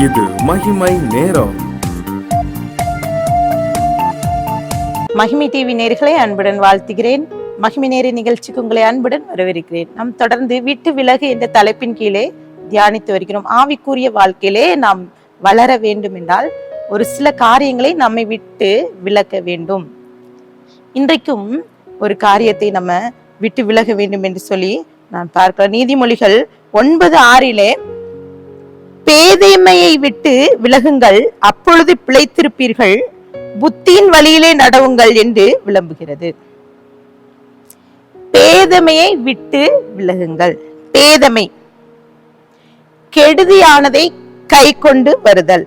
இது மகிமை நேரம். மகிமை டிவி நேயர்களை அன்புடன் வாழ்த்துகிறேன். மகிமை நேர நிகழ்ச்சிக்கு உங்களை அன்புடன் வரவேற்கிறேன். நாம் தொடர்ந்து விட்டு விலகு என்ற தலைப்பின் கீழே தியானித்து வருகிறோம். ஆவிக்குரிய வாழ்க்கையிலே நாம் வளர வேண்டும் என்றால் ஒரு சில காரியங்களை நம்மை விட்டு விலக வேண்டும். இன்றைக்கும் ஒரு காரியத்தை நம்ம விட்டு விலக வேண்டும் என்று சொல்லி நான் பார்க்கிறேன். நீதிமொழிகள் 9:6 பேதைமையை விட்டு விலகுங்கள், அப்பொழுது பிழைத்திருப்பீர்கள், புத்தியின் வழியிலே நடவுங்கள் என்று விளம்புகிறது. பேதமையை விட்டு விலகுங்கள். பேதமை கெடுதியானதை கை கொண்டு வருதல்,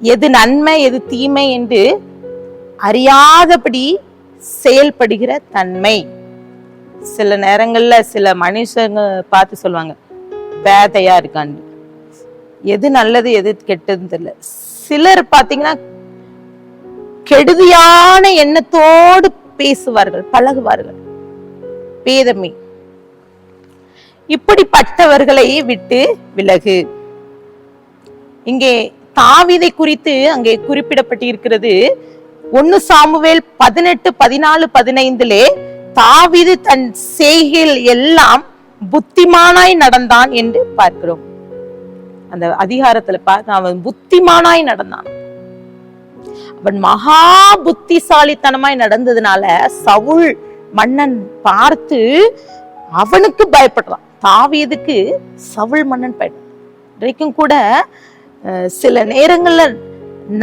எது நன்மை எது தீமை என்று அறியாதபடி செயல்படுகிற தன்மை. சில நேரங்கள்ல சில மனுஷங்க பார்த்து சொல்லுவாங்க, பேதையா இருக்கான்னு. எது நல்லது எது கெட்டதுன்னு தெரியல. சிலர் பாத்தீங்கன்னா கெடுதியான எண்ணத்தோடு பேசுவார்கள், பழகுவார்கள். பேதமை. இப்படிப்பட்டவர்களை விட்டு விலகு. இங்கே தாவீதை குறித்து அங்கே குறிப்பிடப்பட்டிருக்கிறது. 1 சாமுவேல் 18:14-15 தாவீது தன் செய்கையில் எல்லாம் புத்திமானாய் நடந்தான் என்று பார்க்கிறோம். அந்த அதிகாரத்துல பார்த்து அவன் புத்திமானாய் நடந்தான். அவன் மகா புத்திசாலித்தனமாய் நடந்ததுனால சவுல் மன்னன் பார்த்து அவனுக்கு பயப்படுறான். தாவீதுக்கு சவுல் மன்னன் பயப்படுறான். இன்றைக்கும் கூட சில நேரங்கள்ல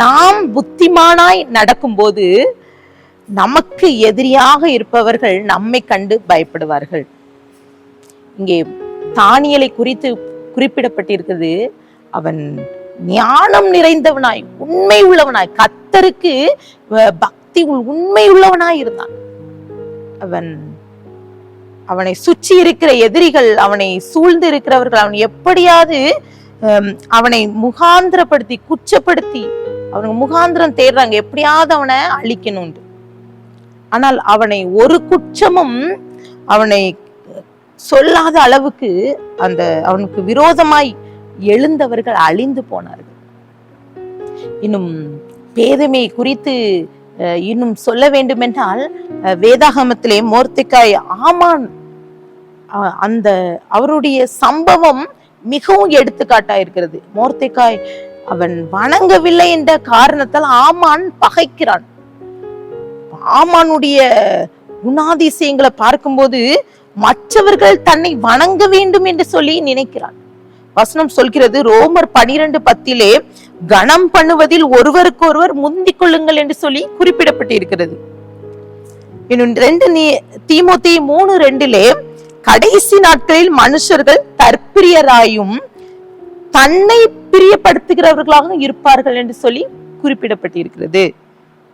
நாம் புத்திமானாய் நடக்கும்போது நமக்கு எதிரியாக இருப்பவர்கள் நம்மை கண்டு பயப்படுவார்கள். இங்கே தானியேலை குறித்து குறிப்பிடப்பட்டிருக்கிறது. அவன் ஞானம் நிறைந்தவனாய், உண்மை உள்ளவனாய், கர்த்தருக்கு பக்தி உண்மை உள்ளவனாய் இருந்தான். அவனை சுற்றி இருக்கிற எதிரிகள், அவனை சூழ்ந்து இருக்கிறவர்கள் அவனை எப்படியாவது அவனை முகாந்திரப்படுத்தி குச்சப்படுத்தி அவனுக்கு முகாந்திரம் தேடுறாங்க, எப்படியாவது அவனை அழிக்கணும். ஆனால் அவனை ஒரு குற்றமும் அவனை சொல்லாத அளவுக்கு அந்த அவனுக்கு விரோதமாய் எழுந்தவர்கள் அழிந்து போனார்கள். இன்னும் பேதமை குறித்து இன்னும் சொல்ல வேண்டும் என்றால், வேதாகமத்திலே மொர்தெகாய் ஆமான் அந்த அவருடைய சம்பவம் மிகவும் எடுத்துக்காட்டா இருக்கிறது. மொர்தெகாய் அவன் வணங்கவில்லை என்ற காரணத்தால் ஆமான் பகைக்கிறான். ஆமானுடைய குணாதிசயங்களை பார்க்கும்போது மற்றவர்கள் தன்னை வணங்க வேண்டும் என்று சொல்லி நினைக்கிறான். வசனம் சொல்கிறது, ரோமர் 12:10 கணம் பண்ணுவதில் ஒருவருக்கு ஒருவர் முந்திக் கொள்ளுங்கள் என்று சொல்லி குறிப்பிடப்பட்டிருக்கிறது. இன்னும் 2 தீமோத்தேயு 3:2 கடைசி நாட்களில் மனுஷர்கள் தற்பிரியராயும் தன்னை பிரியப்படுத்துகிறவர்களாக இருப்பார்கள் என்று சொல்லி குறிப்பிடப்பட்டிருக்கிறது.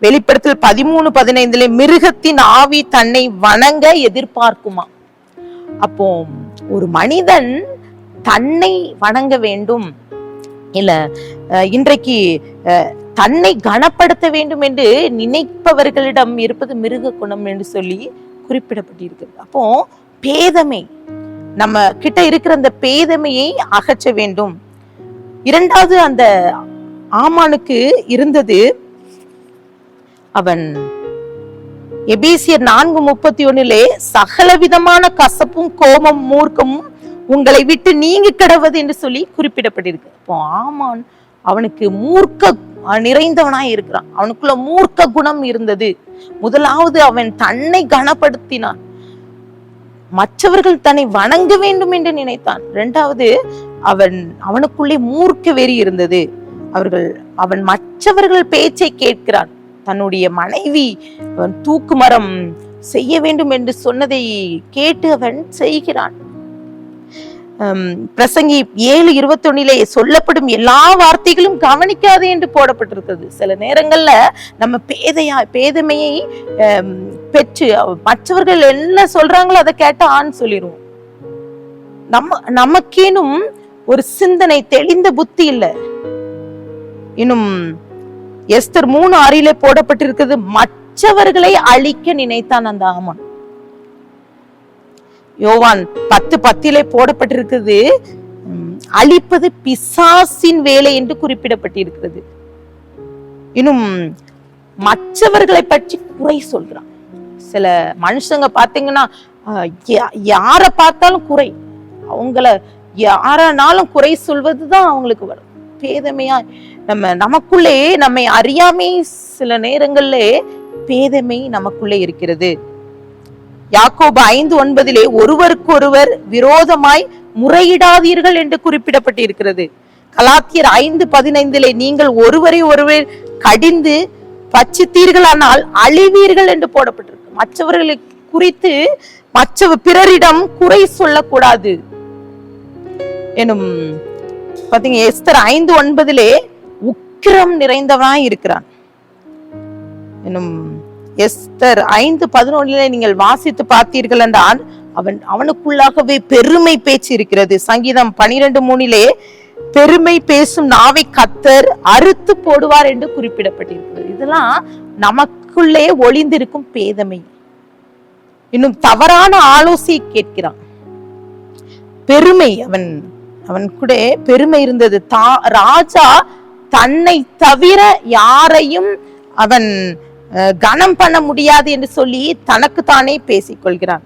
வெளிப்படுத்தல் 13:15 மிருகத்தின் ஆவி தன்னை வணங்க எதிர்பார்க்குமா. அப்போ ஒரு மனிதன் தன்னை வணங்க வேண்டும், இல்ல இன்றைக்கு தன்னை கனப்படுத்த வேண்டும் என்று நினைப்பவர்களிடம் இருப்பது மிருக குணம் என்று சொல்லி குறிப்பிடப்பட்டிருக்கிறது. அப்போ பேதமை, நம்ம கிட்ட இருக்கிற அந்த பேதமையை அகற்ற வேண்டும். இரண்டாவது அந்த ஆமானுக்கு இருந்தது, அவன் எபேசியர் 4:31 சகலவிதமான கசப்பும் கோபமும் மூர்க்கமும் உங்களை விட்டு நீங்க கிடவது என்று சொல்லி குறிப்பிடப்பட்டிருக்கு. இப்போ ஆமான் அவனுக்கு மூர்க்க நிறைந்தவனாய் இருக்கிறான். அவனுக்குள்ள மூர்க்க குணம் இருந்தது. முதலாவது அவன் தன்னை கனப்படுத்தினான், மற்றவர்கள் தன்னை வணங்க வேண்டும் என்று நினைத்தான். இரண்டாவது அவனுக்குள்ளே மூர்க்க வெறி இருந்தது. அவன் மற்றவர்கள் பேச்சை கேட்கிறான். தன்னுடைய மனைவி அவன் தூக்கு மரம் செய்ய வேண்டும் என்று சொன்னதை கேட்டு அவன் செய்கிறான். பிரசங்கி 7:21 சொல்லப்படும் எல்லா வார்த்தைகளும் கவனிக்காதே என்று போடப்பட்டிருக்கிறது. சில நேரங்கள்ல நம்ம பேதமையை பெற்று மற்றவர்கள் என்ன சொல்றாங்களோ அதை கேட்ட ஆண் சொல்லிடுவோம். நமக்கேனும் ஒரு சிந்தனை, தெளிந்த புத்தி இல்லை. இன்னும் எஸ்தர் 3:6 போடப்பட்டிருக்கிறது, மற்றவர்களை அழிக்க நினைத்தான் அந்த ஆமான். யோவான் 10:10 போடப்பட்டிருக்குது, அழிப்பது பிசாசின் வேலை என்று குறிப்பிடப்பட்டிருக்கிறது. இன்னும் மற்றவர்களை பற்றி குறை சொல்றான். சில மனுஷங்க பாத்தீங்கன்னா யார பார்த்தாலும் குறை, அவங்கள யாரானாலும் குறை சொல்வதுதான் அவங்களுக்கு வரும். பேதமையா நமக்குள்ளே நம்மை அறியாமே சில நேரங்கள்ல பேதமை நமக்குள்ளே இருக்கிறது. யாக்கோபு 5:9 ஒருவருக்கொருவர் விரோதமாய் முறையிடாதீர்கள் என்று குறிப்பிடப்பட்டிருக்கிறது. கலாத்தியர் 5:15 நீங்கள் ஒருவரை ஒருவர் கடிந்து பட்சித்தீர்களானால் அழிவீர்கள் என்று போடப்பட்டிருக்கு. மற்றவர்களை குறித்து பிறரிடம் குறை சொல்லக்கூடாது எனும். பாத்தீங்க, எஸ்தர் 5:9 உக்கிரம் நிறைந்தவனாய் இருக்கிறான் எனும். எஸ்தர் 5:11 நீங்கள் வாசித்து பார்த்தீர்கள் என்றால் அவனுக்குள்ளாகவே பெருமை பேச்சு இருக்கிறது. சங்கீதம் 12:3 பெருமை பேசும் நாவை கர்த்தர் அறுத்து போடுவார் என்று குறிப்பிடப்பட்டிருக்கிறது. இதெல்லாம் நமக்குள்ளே ஒளிந்திருக்கும் பேதமை. இன்னும் தவறான ஆலோசனை கேட்கிறான். பெருமை, அவன் கூட பெருமை இருந்தது. ராஜா தன்னை தவிர யாரையும் அவன் கனம் பண்ண முடியாது என்று சொல்லி தனக்கு தானே பேசிக்கொள்கிறான்.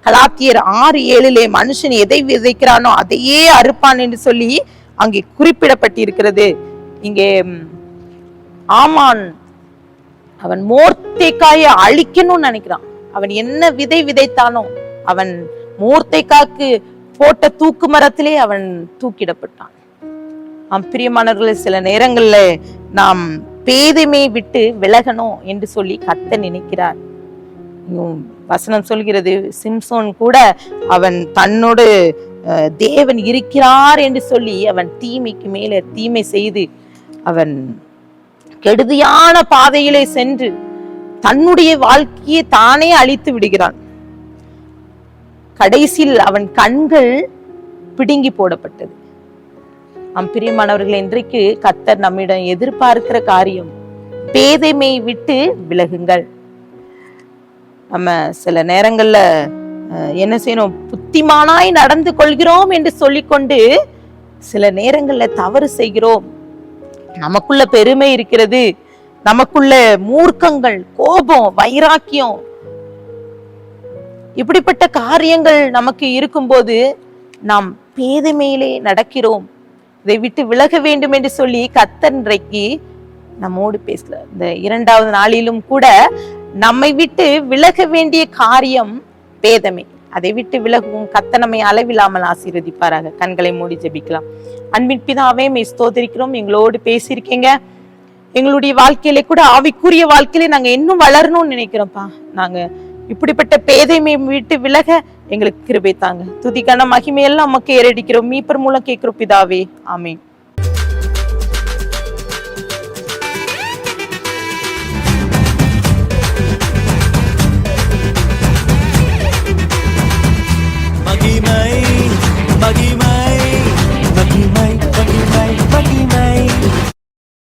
கலாத்தியர் 6:7 மனுஷன் எதை விதைக்கிறானோ அதையே அறுப்பான் என்று சொல்லி அங்கே குறிப்பிடப்பட்டிருக்கிறது. இங்கே ஆமான் அவன் மோர்தேக்காயை அழிக்கணும்னு நினைக்கிறான். அவன் என்ன விதை விதைத்தானோ அவன் மோர்தேக்காக்கு போட்ட தூக்கு மரத்திலே அவன் தூக்கிடப்பட்டான். பிரியமானவர்களே, சில நேரங்கள்ல நாம் பேதைமை விட்டு விலகணும் என்று சொல்லி கர்த்தர் நினைக்கிறார். வசனம் சொல்கிறது, சிம்சோன் கூட அவன் தன்னோடு தேவன் இருக்கிறார் என்று சொல்லி அவன் தீமைக்கு மேல தீமை செய்து அவன் கெடுதியான பாதையிலே சென்று தன்னுடைய வாழ்க்கையை தானே அழித்து விடுகிறான். கடைசியில் அவன் கண்கள் பிடுங்கி போடப்பட்டது. பிரியமானவர்கள், இன்றைக்கு கர்த்தர் நம்மிடம் எதிர்பார்க்கிற காரியம் பேதைமை விட்டு விலகுங்கள். நம்ம சில நேரங்கள்ல என்ன செய்யணும், புத்திமானாய் நடந்து கொள்கிறோம் என்று சொல்லிக்கொண்டு சில நேரங்கள்ல தவறு செய்கிறோம். நமக்குள்ள பெருமை இருக்கிறது, நமக்குள்ள மூர்க்கங்கள், கோபம், வைராக்கியம், இப்படிப்பட்ட காரியங்கள் நமக்கு இருக்கும்போது நாம் பேதைமையிலே நடக்கிறோம். இதை விட்டு விலக வேண்டும் என்று சொல்லி கர்த்தர் இன்றைக்கு நம்மோடு பேசல. இந்த 2வது நாளிலும் கூட நம்மை விட்டு விலக வேண்டிய காரியம் பேதமை. அதை விட்டு விலகுவோம். கர்த்தர் நம்மை அளவில்லாமல் ஆசீர்வதிப்பாராக. கண்களை மூடி ஜெபிக்கலாம். அன்பின் பிதாவே, ஸ்தோத்திரிக்கிறோம். எங்களோடு பேசியிருக்கீங்க. எங்களுடைய வாழ்க்கையில கூட ஆவிக்குரிய வாழ்க்கையில நாங்க இன்னும் வளரணும்னு நினைக்கிறோம்ப்பா. நாங்க இப்படிப்பட்ட பேதைமை விட்டு விலக எங்களுக்கு கிருபை தாங்க. துதி கன மகிமையெல்லாம் நமக்கு ஏறடிக்கிறோம். மீட்பர் மூலம் கேட்கிறோம் பிதாவே, ஆமென்.